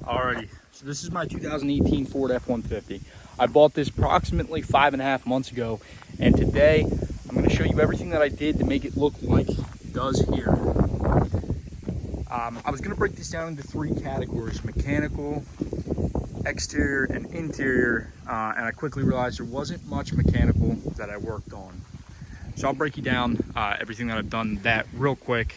Alrighty, so this is my 2018 Ford F150. I bought this approximately 5.5 months ago, and today I'm going to show you everything that I did to make it look like it does here. I was going to break this down into 3 categories: mechanical, exterior, and interior, and I quickly realized there wasn't much mechanical that I worked on. So I'll break you down everything that I've done that real quick.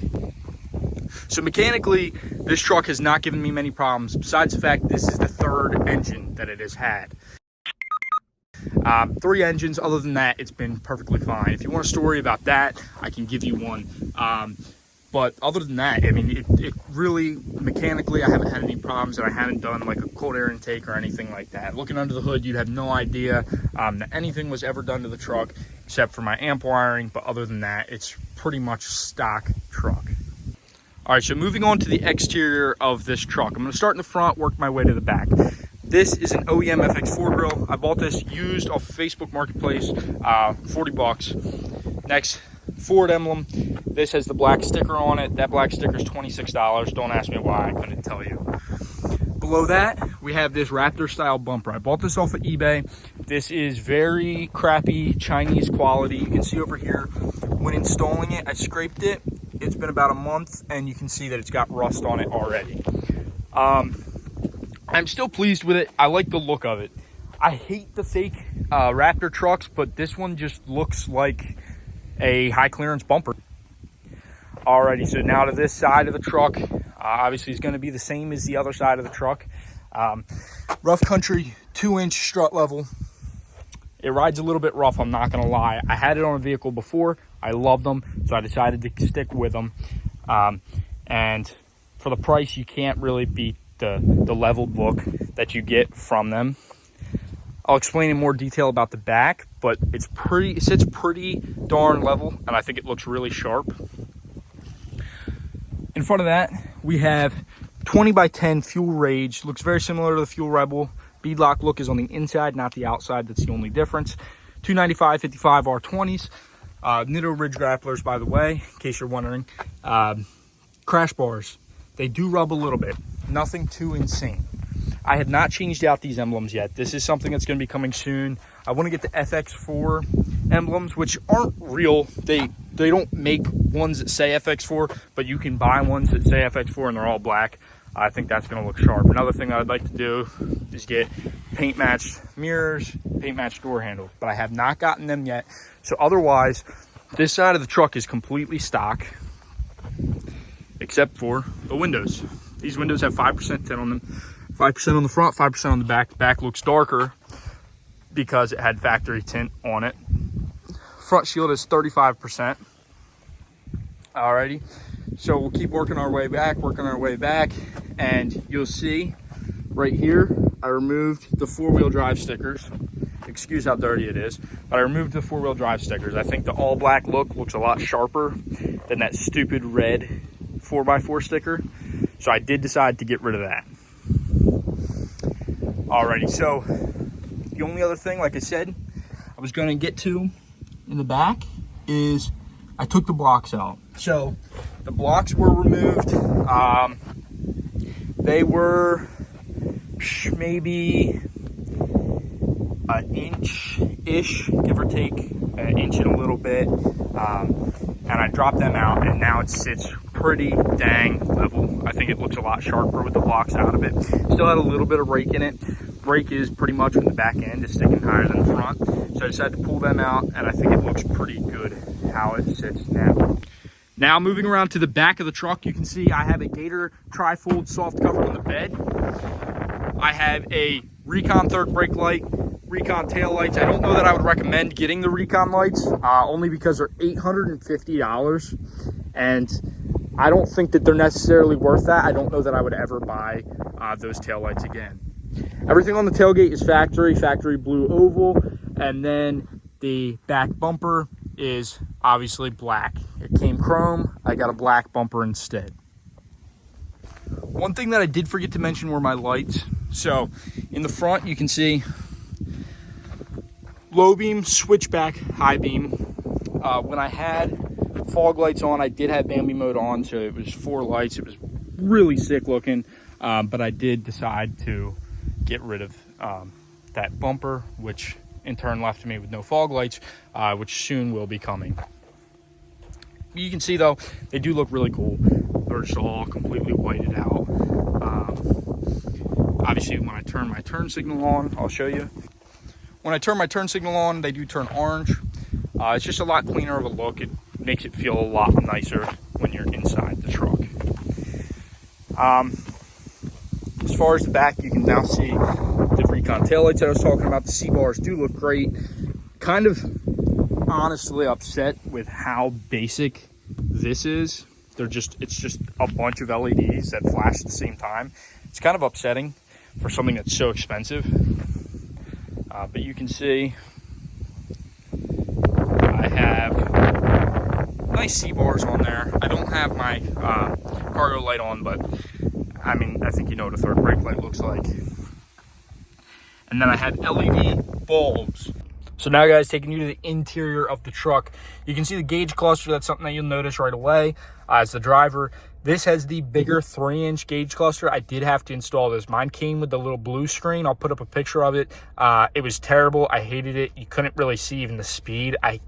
So mechanically, this truck has not given me many problems, besides the fact this is the 3rd engine that it has had. 3 engines. Other than that, it's been perfectly fine. If you want a story about that, I can give you one. But other than that, I mean, it really, mechanically, I haven't had any problems, and I haven't done like a cold air intake or anything like that. Looking under the hood, you'd have no idea that anything was ever done to the truck, except for my amp wiring. But other than that, it's pretty much stock truck. All right, so moving on to the exterior of this truck. I'm gonna start in the front, work my way to the back. This is an OEM FX4 grill. I bought this used off Facebook Marketplace, 40 bucks. Next, Ford emblem. This has the black sticker on it. That black sticker is $26. Don't ask me why, I couldn't tell you. Below that, we have this Raptor style bumper. I bought this off of eBay. This is very crappy Chinese quality. You can see over here, when installing it, I scraped it. It's been about a month, and you can see that it's got rust on it already. I'm still pleased with it. I like the look of it. I hate the fake Raptor trucks, but this one just looks like a high clearance bumper. Alrighty, so now to this side of the truck. Obviously, it's going to be the same as the other side of the truck. Rough country, 2-inch strut level. It rides a little bit rough, I'm not going to lie. I had it on a vehicle before. I loved them, so I decided to stick with them. And for the price, you can't really beat the leveled look that you get from them. I'll explain in more detail about the back, but it sits pretty darn level, and I think it looks really sharp. In front of that, we have 20x10 fuel rage. Looks very similar to the Fuel Rebel. Beadlock look is on the inside, not the outside. That's the only difference. 295 55 R20s. Nitto Ridge grapplers, by the way, in case you're wondering. Crash bars. They do rub a little bit. Nothing too insane. I have not changed out these emblems yet. This is something that's going to be coming soon. I want to get the FX4 emblems, which aren't real. They don't make ones that say FX4, but you can buy ones that say FX4 and they're all black. I think that's going to look sharp. Another thing I'd like to do is get paint matched mirrors, paint matched door handles, but I have not gotten them yet. So otherwise, this side of the truck is completely stock, except for the windows. These windows have 5% tint on them. 5% on the front, 5% on the back. The back looks darker because it had factory tint on it. Front shield is 35%. Alrighty, so we'll keep working our way back, and you'll see right here, I removed the 4-wheel drive stickers. Excuse how dirty it is, but I removed the 4-wheel drive stickers. I think the all black look looks a lot sharper than that stupid red 4x4 sticker. So I did decide to get rid of that. Alrighty, so the only other thing, like I said, I was going to get to in the back is I took the blocks out. So the blocks were removed. They were maybe an inch-ish, give or take, an inch and a little bit. And I dropped them out, and now it sits pretty dang level. I think it looks a lot sharper with the blocks out of it. Still had a little bit of rake in it. Brake is pretty much from the back end, is sticking higher than the front. So I decided to pull them out, and I think it looks pretty good how it sits now. Now moving around to the back of the truck, you can see I have a Gator tri-fold soft cover on the bed. I have a Recon third brake light, Recon tail lights. I don't know that I would recommend getting the Recon lights, only because they're $850, and I don't think that they're necessarily worth that. I don't know that I would ever buy those tail lights again. Everything on the tailgate is factory blue oval, and then the back bumper is obviously black. It came chrome, I got a black bumper instead. One thing that I did forget to mention were my lights. So in the front, you can see low beam, switchback, high beam. When I had fog lights on, I did have Bambi mode on, so it was 4 lights. It was really sick looking. but I did decide to get rid of that bumper, which in turn left me with no fog lights, which soon will be coming. You can see though, they do look really cool. They're just all completely whited out. Obviously when I turn my turn signal on, I'll show you. When I turn my turn signal on, they do turn orange. It's just a lot cleaner of a look. It makes it feel a lot nicer when you're inside the truck. As far as the back, you can now see the recon taillights that I was talking about. The C-bars do look great. Kind of honestly upset with how basic this is. It's just a bunch of LEDs that flash at the same time. It's kind of upsetting for something that's so expensive. But you can see I have nice C-bars on there. I don't have my cargo light on, but I mean, I think you know what a third brake light looks like. And then I have LED bulbs. So now, guys, taking you to the interior of the truck, you can see the gauge cluster. That's something that you'll notice right away as the driver. This has the bigger 3-inch gauge cluster. I did have to install this. Mine came with the little blue screen. I'll put up a picture of it. It was terrible. I hated it. You couldn't really see even the speed. I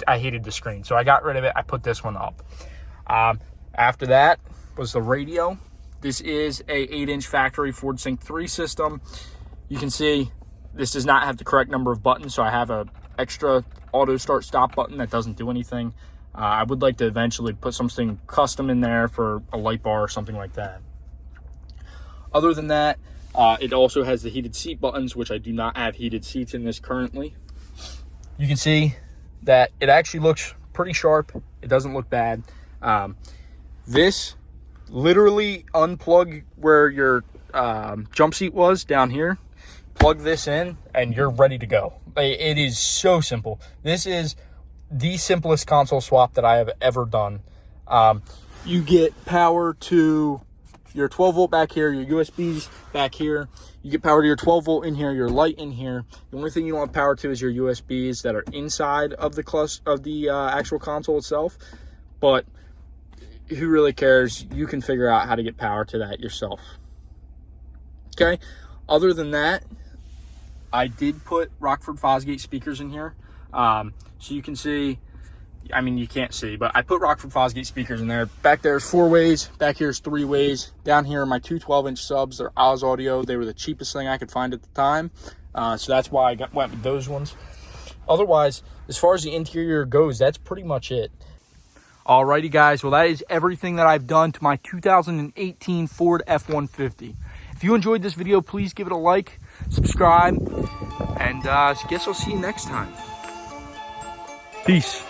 hated the screen. So I got rid of it. I put this one up. After that was the radio. This is a 8-inch factory Ford Sync 3 system. You can see this does not have the correct number of buttons, so I have a extra auto start stop button that doesn't do anything. I would like to eventually put something custom in there for a light bar or something like that. Other than that, it also has the heated seat buttons, which I do not have heated seats in this currently. You can see that it actually looks pretty sharp. It doesn't look bad. This literally unplug where your jump seat was down here. Plug this in and you're ready to go. It is so simple. This is the simplest console swap that I have ever done. You get power to your 12 volt back here, your USBs back here. You get power to your 12 volt in here, your light in here. The only thing you don't have power to is your USBs that are inside of the actual console itself. But who really cares? You can figure out how to get power to that yourself. Okay. Other than that, I did put Rockford Fosgate speakers in here. So you can see, I mean, you can't see, but I put Rockford Fosgate speakers in there. Back there's 4 ways. Back here's 3 ways. Down here are my 2 12-inch subs. They're Oz Audio. They were the cheapest thing I could find at the time. So that's why I went with those ones. Otherwise, as far as the interior goes, that's pretty much it. Alrighty, guys. Well, that is everything that I've done to my 2018 Ford F150. If you enjoyed this video, please give it a like, subscribe, and I guess I'll see you next time. Peace.